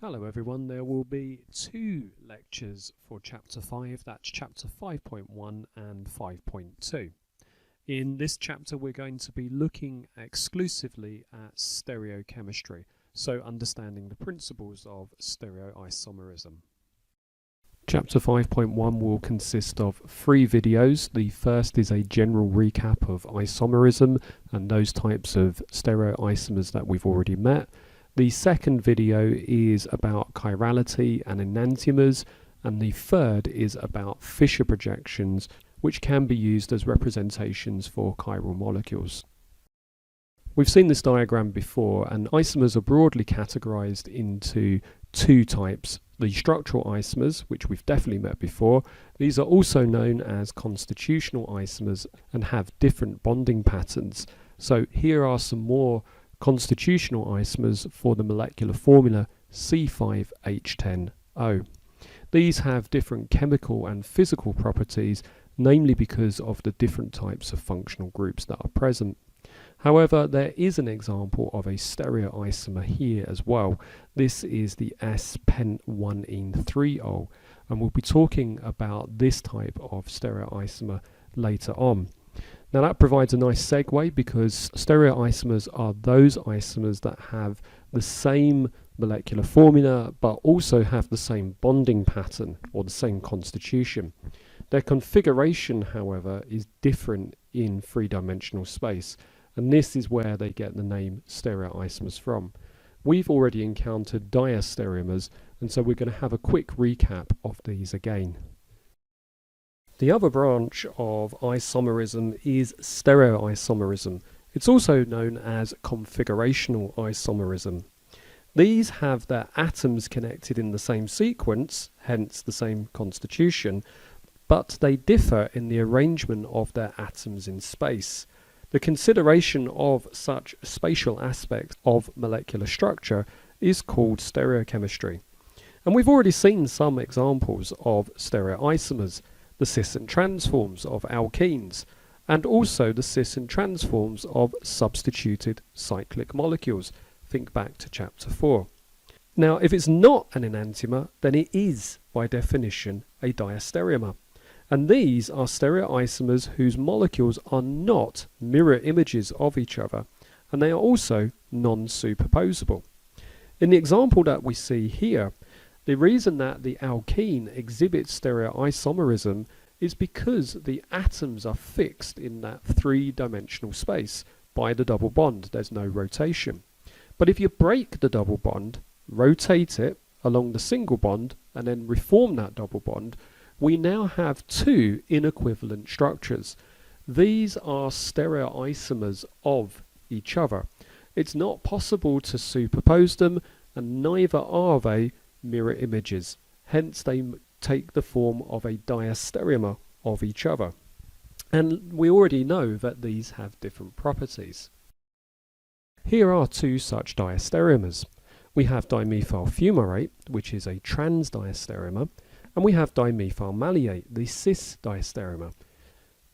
Hello everyone, there will be two lectures for Chapter 5, that's Chapter 5.1 and 5.2. In this chapter we're going to be looking exclusively at stereochemistry, so understanding the principles of stereoisomerism. Chapter 5.1 will consist of 3 videos. The first is a general recap of isomerism and those types of stereoisomers that we've already met. The second video is about chirality and enantiomers, and the third is about Fischer projections, which can be used as representations for chiral molecules. We've seen this diagram before, and isomers are broadly categorized into two types. The structural isomers, which we've definitely met before. These are also known as constitutional isomers and have different bonding patterns. So here are some more constitutional isomers for the molecular formula C5H10O. These have different chemical and physical properties, namely because of the different types of functional groups that are present. However, there is an example of a stereoisomer here as well. This is the S-pent-1-ene-3-ol, and we'll be talking about this type of stereoisomer later on. Now that provides a nice segue because stereoisomers are those isomers that have the same molecular formula but also have the same bonding pattern or the same constitution. Their configuration, however, is different in three-dimensional space, and this is where they get the name stereoisomers from. We've already encountered diasteromers, and so we're going to have a quick recap of these again. The other branch of isomerism is stereoisomerism. It's also known as configurational isomerism. These have their atoms connected in the same sequence, hence the same constitution, but they differ in the arrangement of their atoms in space. The consideration of such spatial aspects of molecular structure is called stereochemistry. And we've already seen some examples of stereoisomers. The cis and trans forms of alkenes, and also the cis and trans forms of substituted cyclic molecules. Think back to chapter 4. Now, if it's not an enantiomer, then it is, by definition, a diastereomer. And these are stereoisomers whose molecules are not mirror images of each other, and they are also non-superposable. In the example that we see here, the reason that the alkene exhibits stereoisomerism is because the atoms are fixed in that three-dimensional space by the double bond. There's no rotation. But if you break the double bond, rotate it along the single bond, and then reform that double bond, we now have two inequivalent structures. These are stereoisomers of each other. It's not possible to superpose them, and neither are they mirror images, hence they take the form of a diastereomer of each other. And we already know that these have different properties. Here are two such diastereomers. We have dimethyl fumarate, which is a trans diastereomer, and we have dimethyl malleate, the cis diastereomer.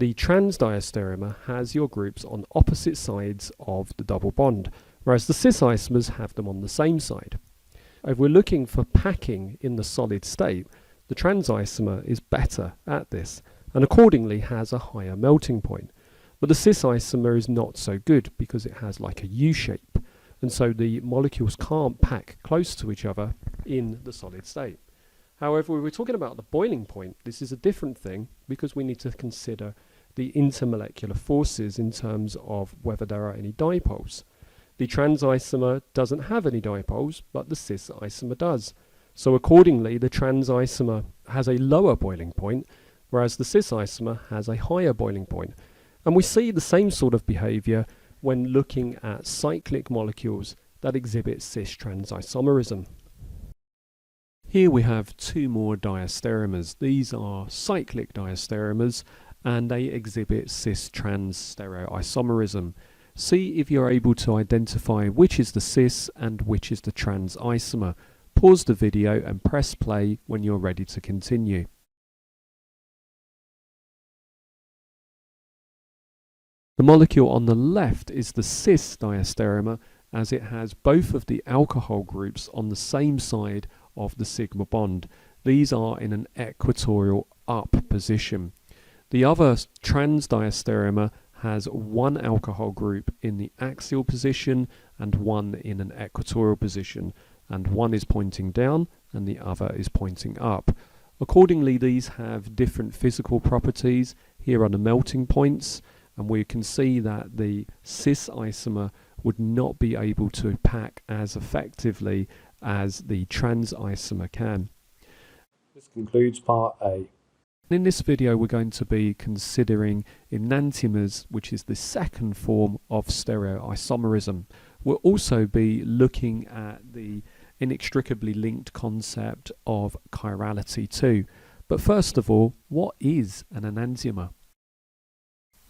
The trans diastereomer has your groups on opposite sides of the double bond, whereas the cis isomers have them on the same side. If we're looking for packing in the solid state, the trans isomer is better at this and accordingly has a higher melting point. But the cis isomer is not so good because it has like a U shape, and so the molecules can't pack close to each other in the solid state. However, when we're talking about the boiling point, this is a different thing because we need to consider the intermolecular forces in terms of whether there are any dipoles. The trans isomer doesn't have any dipoles, but the cis isomer does. So accordingly, the trans isomer has a lower boiling point, whereas the cis isomer has a higher boiling point. And we see the same sort of behavior when looking at cyclic molecules that exhibit cis-trans isomerism. Here we have two more diasteromers. These are cyclic diasteromers, and they exhibit cis-trans stereoisomerism. See if you're able to identify which is the cis and which is the trans isomer. Pause the video and press play when you're ready to continue. The molecule on the left is the cis diastereomer, as it has both of the alcohol groups on the same side of the sigma bond. These are in an equatorial up position. The other trans diastereomer has one alcohol group in the axial position and one in an equatorial position, and one is pointing down and the other is pointing up. Accordingly, these have different physical properties. Here are the melting points, and we can see that the cis isomer would not be able to pack as effectively as the trans isomer can. This concludes part A. In this video we're going to be considering enantiomers, which is the second form of stereoisomerism. We'll also be looking at the inextricably linked concept of chirality too. But first of all, what is an enantiomer?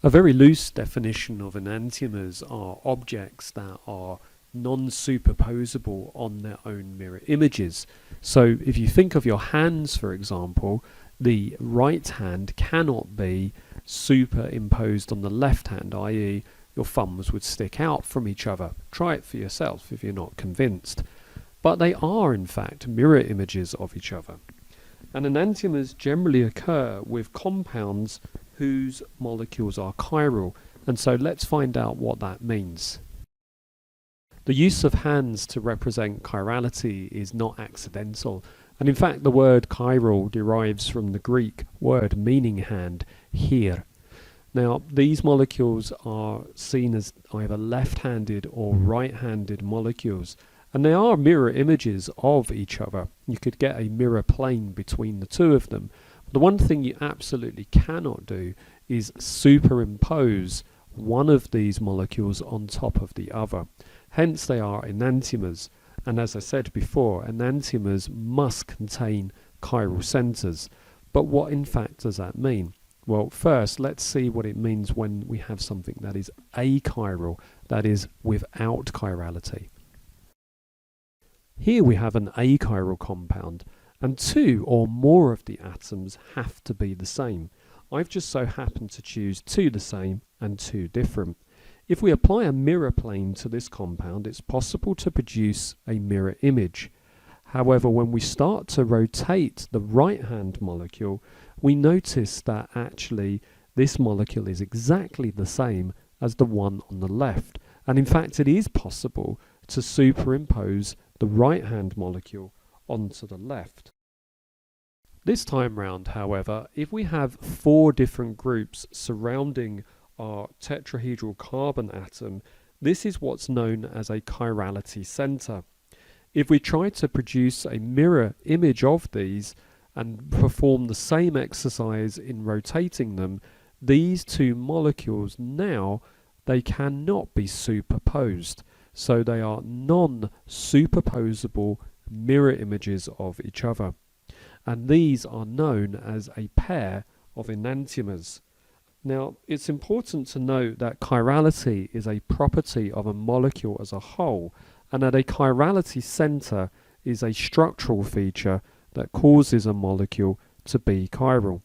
A very loose definition of enantiomers are objects that are non-superposable on their own mirror images. So if you think of your hands, for example, the right hand cannot be superimposed on the left hand, i.e. your thumbs would stick out from each other. Try it for yourself if you're not convinced. But they are in fact mirror images of each other. And enantiomers generally occur with compounds whose molecules are chiral, and so let's find out what that means. The use of hands to represent chirality is not accidental, and in fact the word chiral derives from the Greek word meaning hand, here. Now these molecules are seen as either left-handed or right-handed molecules, and they are mirror images of each other. You could get a mirror plane between the two of them. But the one thing you absolutely cannot do is superimpose one of these molecules on top of the other. Hence they are enantiomers. And as I said before, enantiomers must contain chiral centers. But what in fact does that mean? Well, first let's see what it means when we have something that is achiral, that is without chirality. Here we have an achiral compound, and two or more of the atoms have to be the same. I've just so happened to choose two the same and two different. If we apply a mirror plane to this compound, it's possible to produce a mirror image. However, when we start to rotate the right-hand molecule, we notice that actually this molecule is exactly the same as the one on the left. And in fact, it is possible to superimpose the right-hand molecule onto the left. This time round, however, if we have four different groups surrounding our tetrahedral carbon atom, this is what's known as a chirality center. If we try to produce a mirror image of these and perform the same exercise in rotating them, these two molecules now, they cannot be superposed. So they are non-superposable mirror images of each other. And these are known as a pair of enantiomers. Now, it's important to note that chirality is a property of a molecule as a whole, and that a chirality center is a structural feature that causes a molecule to be chiral.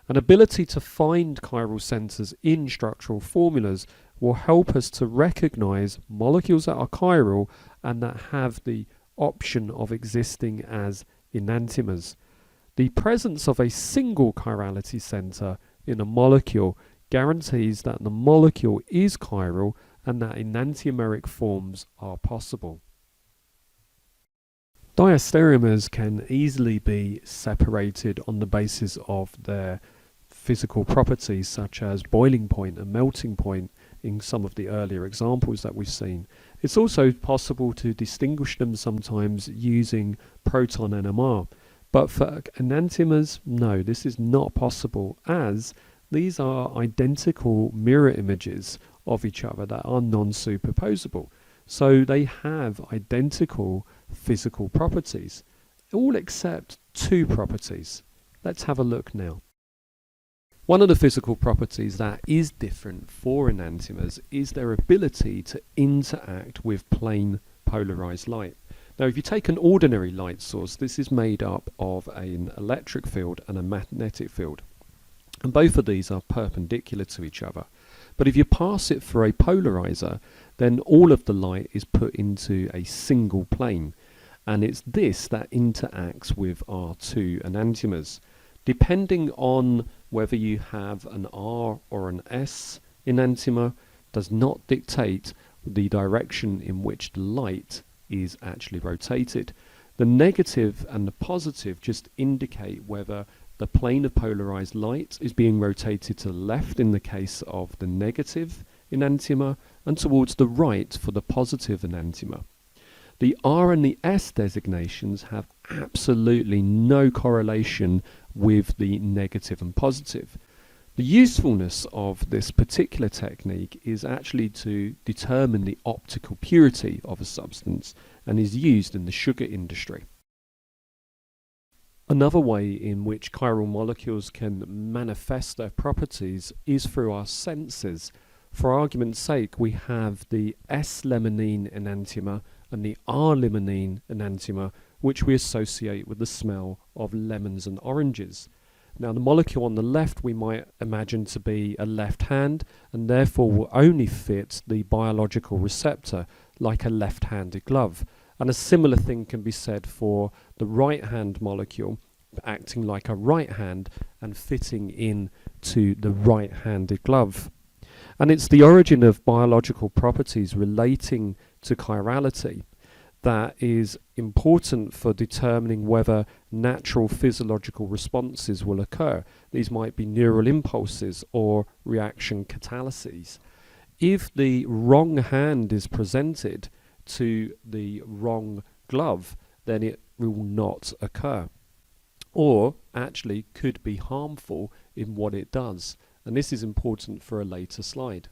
An ability to find chiral centers in structural formulas will help us to recognize molecules that are chiral and that have the option of existing as enantiomers. The presence of a single chirality center in a molecule guarantees that the molecule is chiral and that enantiomeric forms are possible. Diasteromers can easily be separated on the basis of their physical properties, such as boiling point and melting point in some of the earlier examples that we've seen. It's also possible to distinguish them sometimes using proton NMR. But for enantiomers, no, this is not possible, as these are identical mirror images of each other that are non-superposable. So they have identical physical properties, all except two properties. Let's have a look now. One of the physical properties that is different for enantiomers is their ability to interact with plane polarized light. Now, if you take an ordinary light source, this is made up of an electric field and a magnetic field. And both of these are perpendicular to each other. But if you pass it for a polarizer, then all of the light is put into a single plane, and it's this that interacts with our two enantiomers. Depending on whether you have an R or an S enantiomer does not dictate the direction in which the light is actually rotated. The negative and the positive just indicate whether the plane of polarized light is being rotated to the left in the case of the negative enantiomer and towards the right for the positive enantiomer. The R and the S designations have absolutely no correlation with the negative and positive. The usefulness of this particular technique is actually to determine the optical purity of a substance and is used in the sugar industry. Another way in which chiral molecules can manifest their properties is through our senses. For argument's sake, we have the S-limonene enantiomer and the R-limonene enantiomer, which we associate with the smell of lemons and oranges. Now, the molecule on the left we might imagine to be a left hand, and therefore will only fit the biological receptor like a left-handed glove. And a similar thing can be said for the right-hand molecule, acting like a right hand and fitting in to the right-handed glove. And it's the origin of biological properties relating to chirality that is important for determining whether natural physiological responses will occur. These might be neural impulses or reaction catalyses. If the wrong hand is presented to the wrong glove, then it will not occur, or actually could be harmful in what it does. And this is important for a later slide.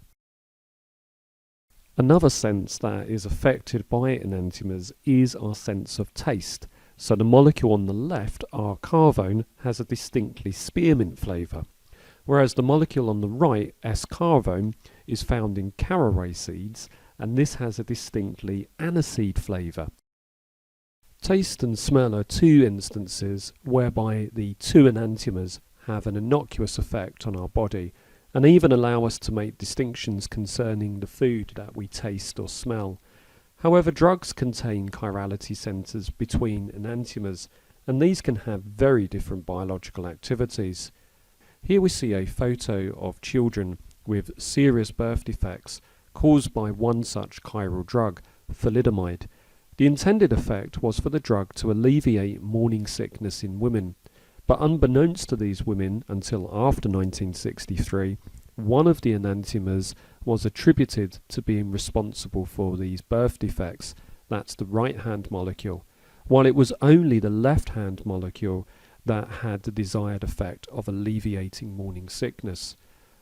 Another sense that is affected by enantiomers is our sense of taste. So the molecule on the left, our carvone, has a distinctly spearmint flavour, whereas the molecule on the right, S-carvone, is found in caraway seeds, and this has a distinctly aniseed flavour. Taste and smell are two instances whereby the two enantiomers have an innocuous effect on our body, and even allow us to make distinctions concerning the food that we taste or smell. However, drugs contain chirality centres between enantiomers, and these can have very different biological activities. Here we see a photo of children with serious birth defects caused by one such chiral drug, thalidomide. The intended effect was for the drug to alleviate morning sickness in women. But unbeknownst to these women until after 1963, one of the enantiomers was attributed to being responsible for these birth defects. That's the right-hand molecule, while it was only the left-hand molecule that had the desired effect of alleviating morning sickness.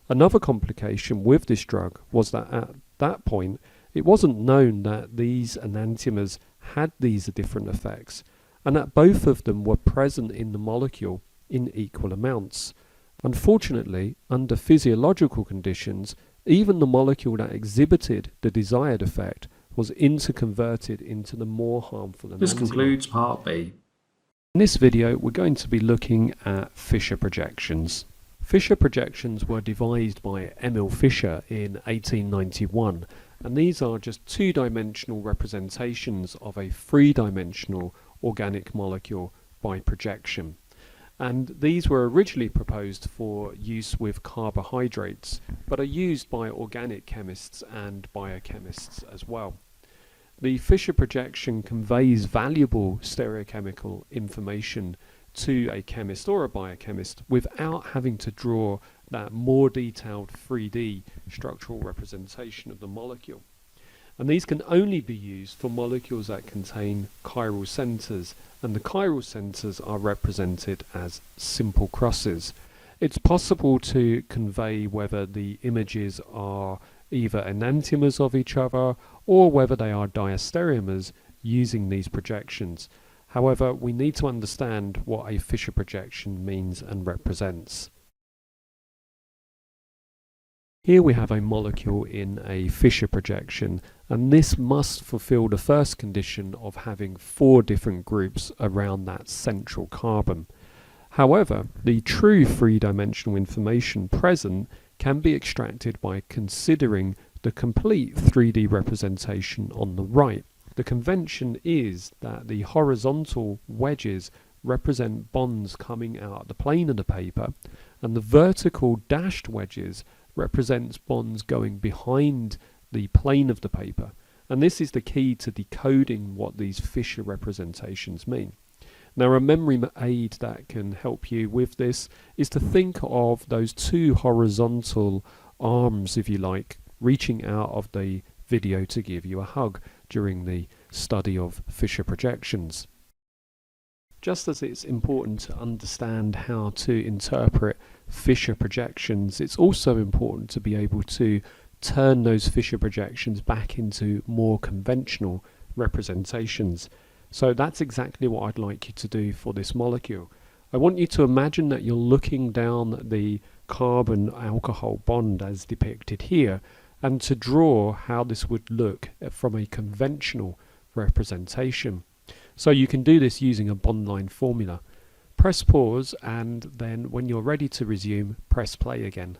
Another complication with this drug was that at that point it wasn't known that these enantiomers had these different effects, and that both of them were present in the molecule in equal amounts. Unfortunately, under physiological conditions, even the molecule that exhibited the desired effect was interconverted into the more harmful enantiomer. This concludes part B. In this video, we're going to be looking at Fischer projections. Fischer projections were devised by Emil Fischer in 1891, and these are just two-dimensional representations of a three-dimensional organic molecule by projection. And these were originally proposed for use with carbohydrates, but are used by organic chemists and biochemists as well. The Fischer projection conveys valuable stereochemical information to a chemist or a biochemist without having to draw that more detailed 3D structural representation of the molecule. And these can only be used for molecules that contain chiral centres, and the chiral centres are represented as simple crosses. It's possible to convey whether the images are either enantiomers of each other or whether they are diastereomers using these projections. However, we need to understand what a Fischer projection means and represents. Here we have a molecule in a Fischer projection, and this must fulfill the first condition of having 4 different groups around that central carbon. However, the true three-dimensional information present can be extracted by considering the complete 3D representation on the right. The convention is that the horizontal wedges represent bonds coming out the plane of the paper, and the vertical dashed wedges represents bonds going behind the plane of the paper. And this is the key to decoding what these Fischer representations mean. Now, a memory aid that can help you with this is to think of those two horizontal arms, if you like, reaching out of the video to give you a hug during the study of Fischer projections. Just as it's important to understand how to interpret Fischer projections, it's also important to be able to turn those Fischer projections back into more conventional representations. So that's exactly what I'd like you to do for this molecule. I want you to imagine that you're looking down the carbon alcohol bond as depicted here, and to draw how this would look from a conventional representation. So you can do this using a bond line formula. Press pause, and then when you're ready to resume, press play again.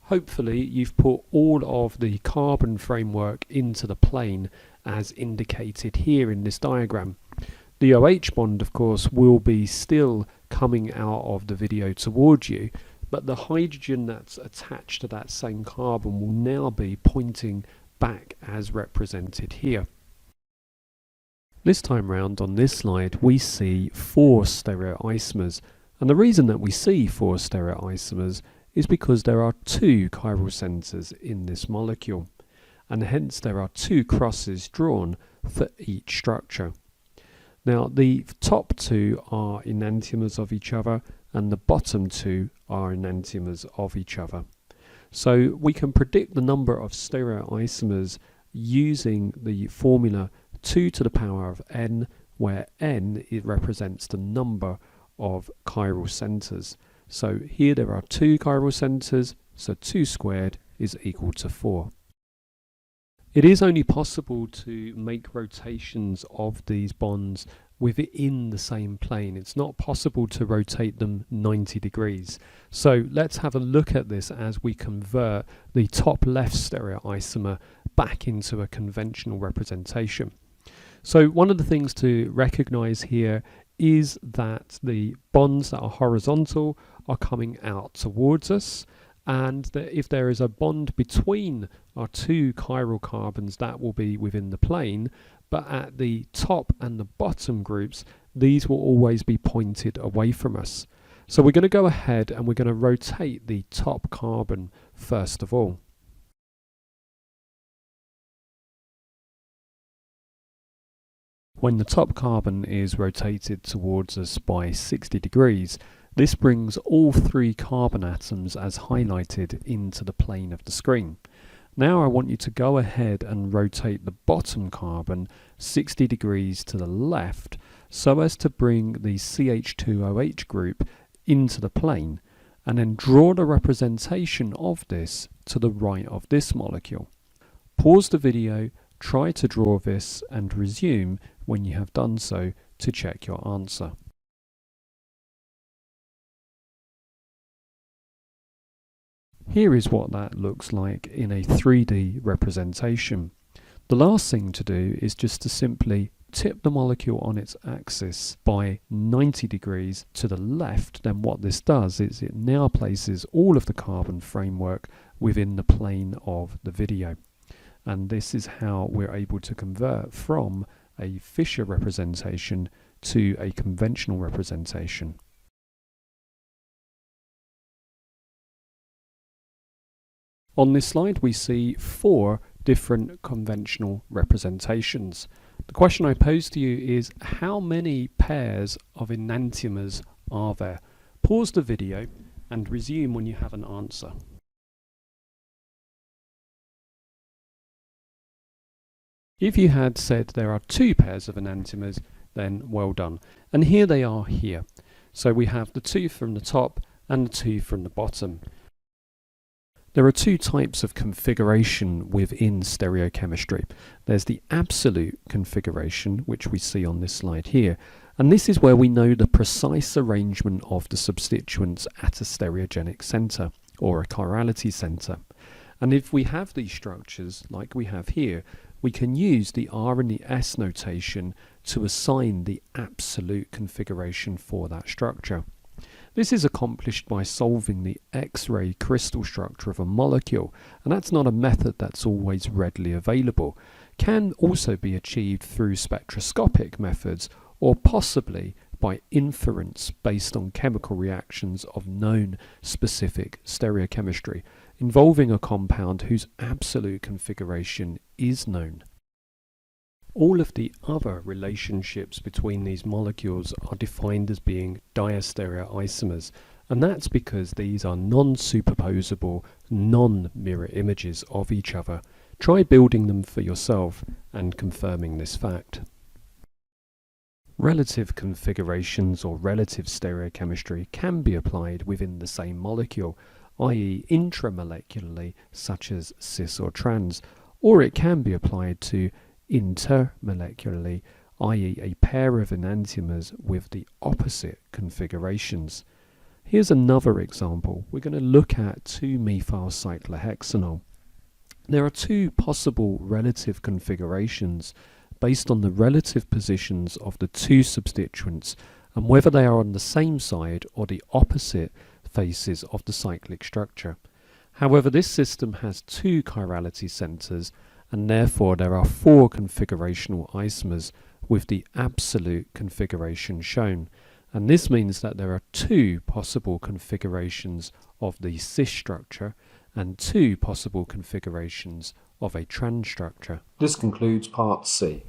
Hopefully you've put all of the carbon framework into the plane as indicated here in this diagram. The OH bond, of course, will be still coming out of the video towards you, but the hydrogen that's attached to that same carbon will now be pointing back as represented here. This time round on this slide we see 4 stereoisomers, and the reason that we see 4 stereoisomers is because there are 2 chiral centers in this molecule, and hence there are 2 crosses drawn for each structure. Now the top 2 are enantiomers of each other, and the bottom 2 are enantiomers of each other. So we can predict the number of stereoisomers using the formula 2 to the power of n, where n it represents the number of chiral centers. So here there are 2 chiral centers, so 2 squared is equal to 4. It is only possible to make rotations of these bonds within the same plane. It's not possible to rotate them 90 degrees. So let's have a look at this as we convert the top left stereoisomer back into a conventional representation. So one of the things to recognize here is that the bonds that are horizontal are coming out towards us, and that if there is a bond between our 2 chiral carbons, that will be within the plane, but at the top and the bottom groups these will always be pointed away from us. So we're going to go ahead and we're going to rotate the top carbon first of all. When the top carbon is rotated towards us by 60 degrees, this brings all 3 carbon atoms as highlighted into the plane of the screen. Now I want you to go ahead and rotate the bottom carbon 60 degrees to the left so as to bring the CH2OH group into the plane, and then draw the representation of this to the right of this molecule. Pause the video, try to draw this, and resume when you have done so to check your answer. Here is what that looks like in a 3D representation. The last thing to do is just to simply tip the molecule on its axis by 90 degrees to the left. Then what this does is it now places all of the carbon framework within the plane of the video. And this is how we're able to convert from a Fischer representation to a conventional representation. On this slide we see 4 different conventional representations. The question I pose to you is, how many pairs of enantiomers are there? Pause the video and resume when you have an answer. If you had said there are 2 pairs of enantiomers, then well done. And here they are here. So we have the 2 from the top and the 2 from the bottom. There are 2 types of configuration within stereochemistry. There's the absolute configuration, which we see on this slide here, And this is where we know the precise arrangement of the substituents at a stereogenic centre, or a chirality centre. And if we have these structures, like we have here, we can use the R and the S notation to assign the absolute configuration for that structure. This is accomplished by solving the X-ray crystal structure of a molecule, and that's not a method that's always readily available. Can also be achieved through spectroscopic methods, or possibly by inference based on chemical reactions of known specific stereochemistry, involving a compound whose absolute configuration is known. All of the other relationships between these molecules are defined as being diastereoisomers, and that's because these are non-superposable, non-mirror images of each other. Try building them for yourself and confirming this fact. Relative configurations or relative stereochemistry can be applied within the same molecule, i.e. intramolecularly, such as cis or trans, or it can be applied to intermolecularly, i.e. a pair of enantiomers with the opposite configurations. Here's another example. We're going to look at 2-methyl cyclohexanol. There are two possible relative configurations based on the relative positions of the two substituents and whether they are on the same side or the opposite faces of the cyclic structure. However, this system has two chirality centres, and therefore there are 4 configurational isomers with the absolute configuration shown, and this means that there are 2 possible configurations of the cis structure and 2 possible configurations of a trans structure. This concludes part C.